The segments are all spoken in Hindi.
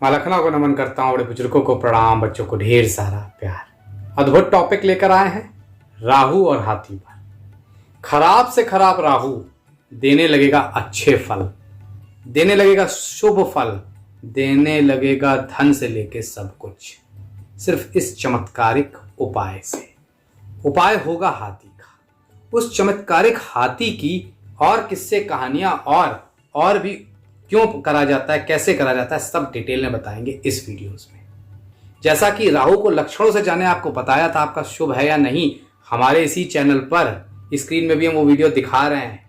माँ लखनऊ को नमन करता हूँ, बड़े बुजुर्गों को प्रणाम, बच्चों को ढेर सारा प्यार। अद्भुत टॉपिक लेकर आए हैं राहु और हाथी पर। खराब से खराब राहु देने लगेगा अच्छे फल, देने लगेगा शुभ फल, देने लगेगा धन से लेके सब कुछ, सिर्फ इस चमत्कारिक उपाय से। उपाय होगा हाथी का। उस चमत्कारिक हाथी की और किस्से कहानियां और भी क्यों करा जाता है, कैसे करा जाता है, सब डिटेल में बताएंगे इस वीडियोस में। जैसा कि राहु को लक्षणों से जाने आपको बताया था, आपका शुभ है या नहीं, हमारे इसी चैनल पर स्क्रीन में भी हम वो वीडियो दिखा रहे हैं,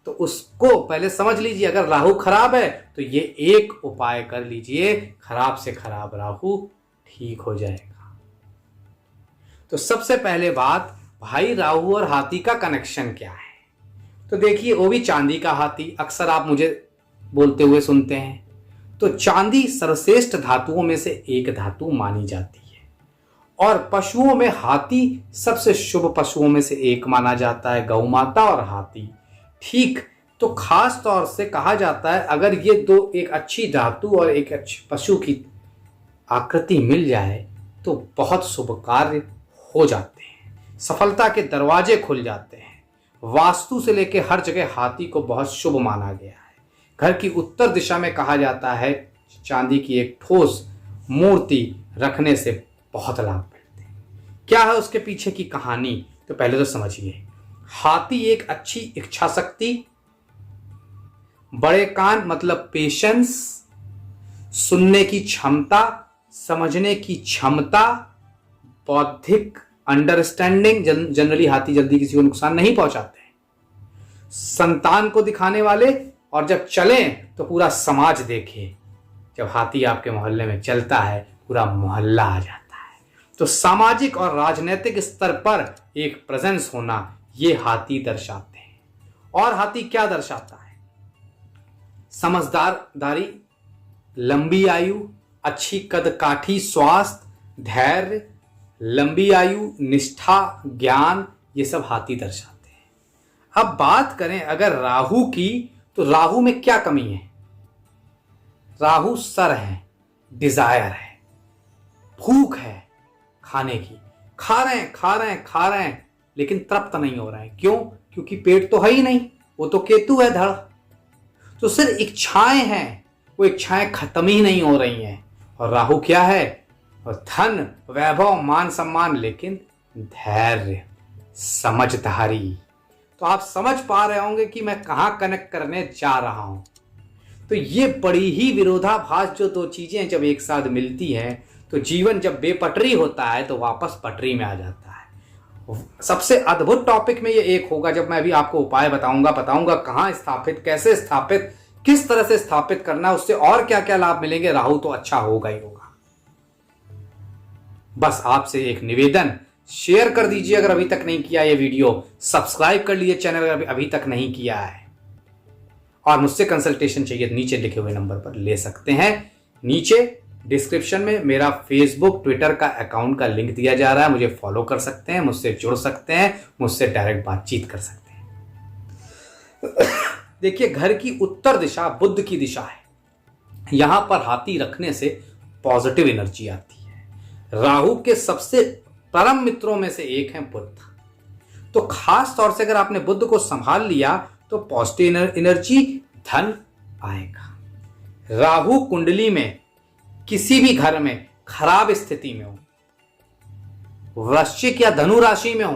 तो उसको पहले समझ लीजिए। अगर राहु खराब है तो ये एक उपाय कर लीजिए, खराब से खराब राहु ठीक हो जाएगा। तो सबसे पहले बात, भाई राहु और हाथी का कनेक्शन क्या है? तो देखिए, वो भी चांदी का हाथी, अक्सर आप मुझे बोलते हुए सुनते हैं। तो चांदी सर्वश्रेष्ठ धातुओं में से एक धातु मानी जाती है और पशुओं में हाथी सबसे शुभ पशुओं में से एक माना जाता है, गौ माता और हाथी। ठीक, तो खास तौर से कहा जाता है अगर ये दो, एक अच्छी धातु और एक अच्छे पशु की आकृति मिल जाए तो बहुत शुभ कार्य हो जाते हैं, सफलता के दरवाजे खुल जाते हैं। वास्तु से लेके हर जगह हाथी को बहुत शुभ माना गया है। घर की उत्तर दिशा में कहा जाता है चांदी की एक ठोस मूर्ति रखने से बहुत लाभ मिलते हैं। क्या है उसके पीछे की कहानी? तो पहले तो समझिए, हाथी एक अच्छी इच्छा शक्ति, बड़े कान मतलब पेशेंस, सुनने की क्षमता, समझने की क्षमता, बौद्धिक अंडरस्टैंडिंग, जनरली हाथी जल्दी किसी को नुकसान नहीं पहुंचाते हैं, संतान को दिखाने वाले, और जब चलें तो पूरा समाज देखे। जब हाथी आपके मोहल्ले में चलता है पूरा मोहल्ला आ जाता है। तो सामाजिक और राजनीतिक स्तर पर एक प्रेजेंस होना, ये हाथी दर्शाते हैं। और हाथी क्या दर्शाता है? समझदारी, लंबी आयु, अच्छी कदकाठी, स्वास्थ्य, धैर्य, लंबी आयु, निष्ठा, ज्ञान, ये सब हाथी दर्शाते हैं। अब बात करें अगर राहु की, तो राहु में क्या कमी है? राहु सर है, डिजायर है, भूख है खाने की, खा रहे हैं लेकिन तृप्त नहीं हो रहे हैं। क्यों? क्योंकि पेट तो है ही नहीं, वो तो केतु है धड़। तो सिर्फ इच्छाएं हैं, वो इच्छाएं खत्म ही नहीं हो रही हैं। और राहु क्या है? और धन, वैभव, मान सम्मान, लेकिन धैर्य, समझदारी। तो आप समझ पा रहे होंगे कि मैं कहां कनेक्ट करने जा रहा हूं। तो ये बड़ी ही विरोधाभास जो दो चीजें जब एक साथ मिलती हैं, तो जीवन जब बेपटरी होता है तो वापस पटरी में आ जाता है। सबसे अद्भुत टॉपिक में ये एक होगा जब मैं अभी आपको उपाय बताऊंगा कहां स्थापित, कैसे स्थापित, किस तरह से स्थापित करना, उससे और क्या क्या लाभ मिलेंगे। राहु तो अच्छा होगा ही होगा। बस आपसे एक निवेदन, शेयर कर दीजिए अगर अभी तक नहीं किया ये वीडियो, सब्सक्राइब कर लीजिए चैनल अगर अभी तक नहीं किया है, और मुझसे कंसल्टेशन चाहिए नीचे लिखे हुए नंबर पर ले सकते हैं। नीचे डिस्क्रिप्शन में मेरा फेसबुक, ट्विटर का अकाउंट का लिंक दिया जा रहा है, मुझे फॉलो कर सकते हैं, मुझसे जुड़ सकते हैं, मुझसे डायरेक्ट बातचीत कर सकते हैं। देखिए, घर की उत्तर दिशा बुध की दिशा है, यहां पर हाथी रखने से पॉजिटिव एनर्जी आती है। राहु के सबसे परम मित्रों में से एक है बुध। तो खास तौर से अगर आपने बुध को संभाल लिया तो पॉजिटिव एनर्जी, धन आएगा। राहु कुंडली में किसी भी घर में खराब स्थिति में हो, वृश्चिक या धनु राशि में हो,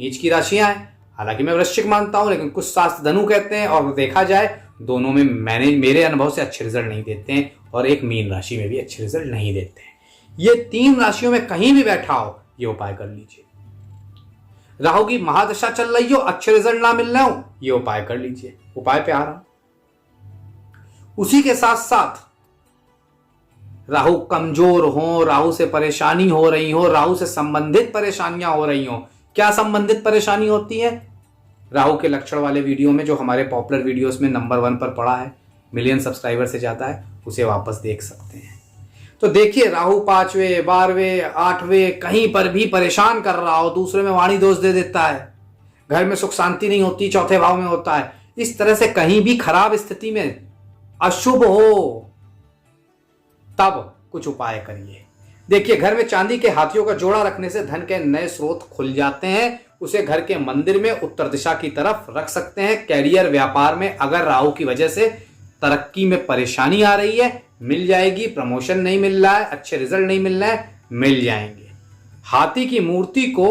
नीच की राशियां हैं, हालांकि मैं वृश्चिक मानता हूं लेकिन कुछ शास्त्र धनु कहते हैं, और देखा जाए दोनों में मेरे अनुभव से अच्छे रिजल्ट नहीं देते हैं, और एक मीन राशि में भी अच्छे रिजल्ट नहीं देते हैं। ये तीन राशियों में कहीं भी बैठा हो, ये उपाय कर लीजिए। राहु की महादशा चल रही हो, अच्छे रिजल्ट ना मिल रहे हो, ये उपाय कर लीजिए। उपाय पे आ रहा हूं। उसी के साथ साथ राहु कमजोर हो, राहु से परेशानी हो रही हो, राहु से संबंधित परेशानियां हो रही हो। क्या संबंधित परेशानी होती है? राहु के लक्षण वाले वीडियो में, जो हमारे पॉपुलर वीडियोस में नंबर 1 पर पड़ा है, मिलियन सब्सक्राइबर से ज्यादा है, उसे वापस देख सकते हैं। तो देखिए, राहु 5वें, 12वें, 8वें कहीं पर भी परेशान कर रहा हो, दूसरे में वाणी दोष दे देता है, घर में सुख शांति नहीं होती, चौथे भाव में होता है, इस तरह से कहीं भी खराब स्थिति में अशुभ हो, तब कुछ उपाय करिए। देखिए, घर में चांदी के हाथियों का जोड़ा रखने से धन के नए स्रोत खुल जाते हैं। उसे घर के मंदिर में उत्तर दिशा की तरफ रख सकते हैं। कैरियर, व्यापार में अगर राहु की वजह से तरक्की में परेशानी आ रही है, मिल जाएगी। प्रमोशन नहीं मिल रहा है, अच्छे रिजल्ट नहीं मिल रहे हैं, मिल जाएंगे। हाथी की मूर्ति को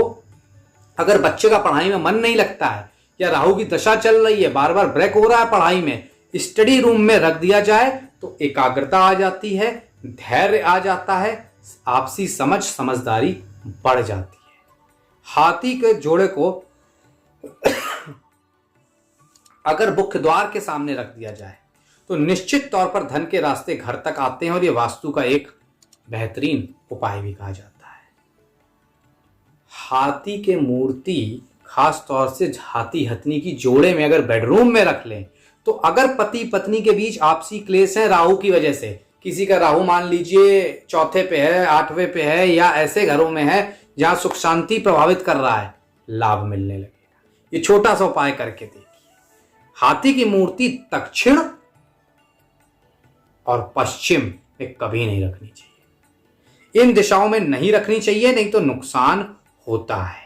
अगर बच्चे का पढ़ाई में मन नहीं लगता है या राहु की दशा चल रही है, बार बार ब्रेक हो रहा है पढ़ाई में, स्टडी रूम में रख दिया जाए तो एकाग्रता आ जाती है, धैर्य आ जाता है, आपसी समझदारी बढ़ जाती है। हाथी के जोड़े को अगर मुख्य द्वार के सामने रख दिया जाए तो निश्चित तौर पर धन के रास्ते घर तक आते हैं और यह वास्तु का एक बेहतरीन उपाय भी कहा जाता है। हाथी के मूर्ति खास तौर से हाथी हथनी की जोड़े में अगर बेडरूम में रख लें तो अगर पति पत्नी के बीच आपसी क्लेश है राहु की वजह से, किसी का राहु मान लीजिए चौथे पे है, आठवें पे है, या ऐसे घरों में है जहां सुख शांति प्रभावित कर रहा है, लाभ मिलने लगेगा। ये छोटा सा उपाय करके देखिए। हाथी की मूर्ति दक्षिण और पश्चिम में कभी नहीं रखनी चाहिए। इन दिशाओं में नहीं रखनी चाहिए, नहीं तो नुकसान होता है।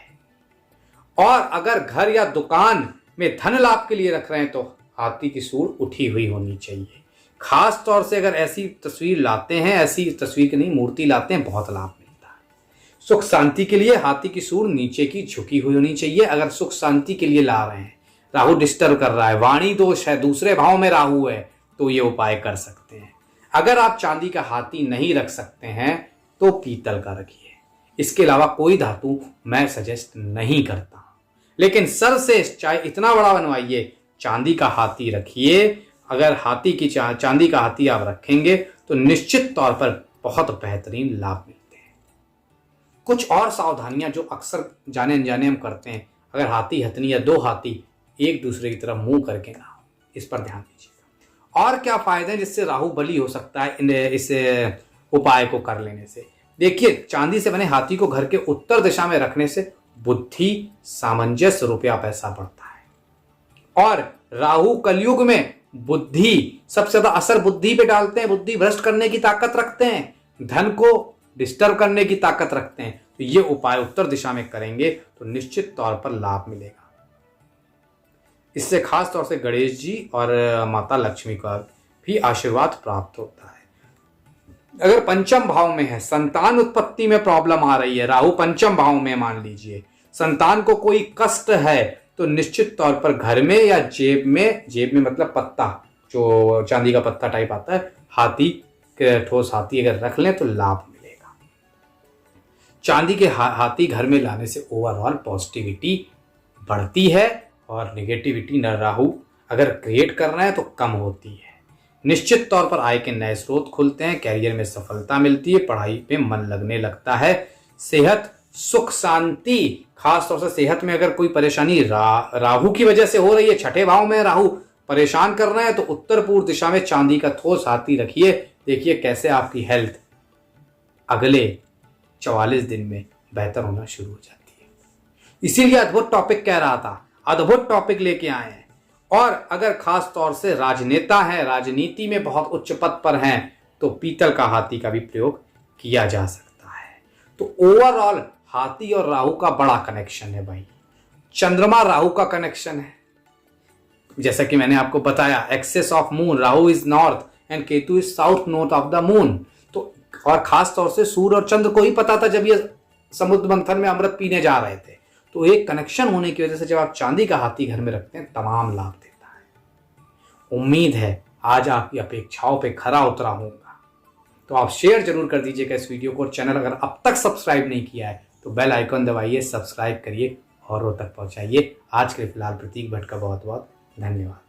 और अगर घर या दुकान में धन लाभ के लिए रख रहे हैं तो हाथी की सूंड उठी हुई होनी चाहिए। खास तौर से अगर ऐसी तस्वीर लाते हैं, ऐसी तस्वीर की नहीं मूर्ति लाते हैं, बहुत लाभ मिलता है। सुख शांति के लिए हाथी की सूंड नीचे की झुकी हुई होनी चाहिए। अगर सुख शांति के लिए ला रहे हैं, राहु डिस्टर्ब कर रहा है, वाणी दोष है, दूसरे भाव में राहु है, तो ये उपाय कर सकते हैं। अगर आप चांदी का हाथी नहीं रख सकते हैं तो पीतल का रखिए। इसके अलावा कोई धातु मैं सजेस्ट नहीं करता, लेकिन सर से चाहे इतना बड़ा बनवाइए, चांदी का हाथी रखिए। अगर चांदी का हाथी आप रखेंगे तो निश्चित तौर पर बहुत बेहतरीन लाभ मिलते हैं। कुछ और सावधानियां जो अक्सर जाने अनजाने हम करते हैं, अगर हाथी हथनी या दो हाथी एक दूसरे की तरफ मुंह करके ना हो, इस पर ध्यान दीजिएगा। और क्या फायदे हैं जिससे राहु बली हो सकता है इस उपाय को कर लेने से? देखिए, चांदी से बने हाथी को घर के उत्तर दिशा में रखने से बुद्धि, सामंजस्य, रुपया पैसा बढ़ता है। और राहु कलयुग में बुद्धि सबसे ज्यादा असर बुद्धि पे डालते हैं, बुद्धि भ्रष्ट करने की ताकत रखते हैं, धन को डिस्टर्ब करने की ताकत रखते हैं। तो ये उपाय उत्तर दिशा में करेंगे तो निश्चित तौर पर लाभ मिलेगा। इससे खास तौर से गणेश जी और माता लक्ष्मी का भी आशीर्वाद प्राप्त होता है। अगर पंचम भाव में है, संतान उत्पत्ति में प्रॉब्लम आ रही है, राहु पंचम भाव में मान लीजिए, संतान को कोई कष्ट है, तो निश्चित तौर पर घर में या जेब में मतलब पत्ता, जो चांदी का पत्ता टाइप आता है, हाथी के ठोस हाथी अगर रख लें तो लाभ मिलेगा। चांदी के हाथी घर में लाने से ओवरऑल पॉजिटिविटी बढ़ती है और नेगेटिविटी न राहु अगर क्रिएट कर रहे हैं तो कम होती है। निश्चित तौर पर आय के नए स्रोत खुलते हैं, कैरियर में सफलता मिलती है, पढ़ाई पे मन लगने लगता है, सेहत, सुख शांति, खास तौर से सेहत में अगर कोई परेशानी राहु की वजह से हो रही है, छठे भाव में राहु परेशान कर रहे हैं, तो उत्तर पूर्व दिशा में चांदी का ठोस हाथी रखिए। देखिए कैसे आपकी हेल्थ अगले 44 दिन में बेहतर होना शुरू हो जाती है। इसीलिए अद्भुत टॉपिक कह रहा था, अद्भुत टॉपिक लेके आए हैं। और अगर खास तौर से राजनेता है, राजनीति में बहुत उच्च पद पर हैं, तो पीतल का हाथी का भी प्रयोग किया जा सकता है। तो ओवरऑल हाथी और राहु का बड़ा कनेक्शन है भाई। चंद्रमा राहु का कनेक्शन है, जैसा कि मैंने आपको बताया, axis of moon, Rahu is north and Ketu is south north of the moon. तो और खास तौर से सूर्य और चंद्र को ही पता था जब ये समुद्र मंथन में अमृत पीने जा रहे थे। तो एक कनेक्शन होने की वजह से जब आप चांदी का हाथी घर में रखते हैं, तमाम लाभ देता है। उम्मीद है आज आपकी अपेक्षाओं पे खरा उतरा होगा। तो आप शेयर जरूर कर दीजिएगा इस वीडियो को। चैनल अगर अब तक सब्सक्राइब नहीं किया है तो बेल आइकन दबाइए, सब्सक्राइब करिए, औरों तक पहुंचाइए। आज के लिए फिलहाल प्रतीक भट्ट का बहुत बहुत धन्यवाद।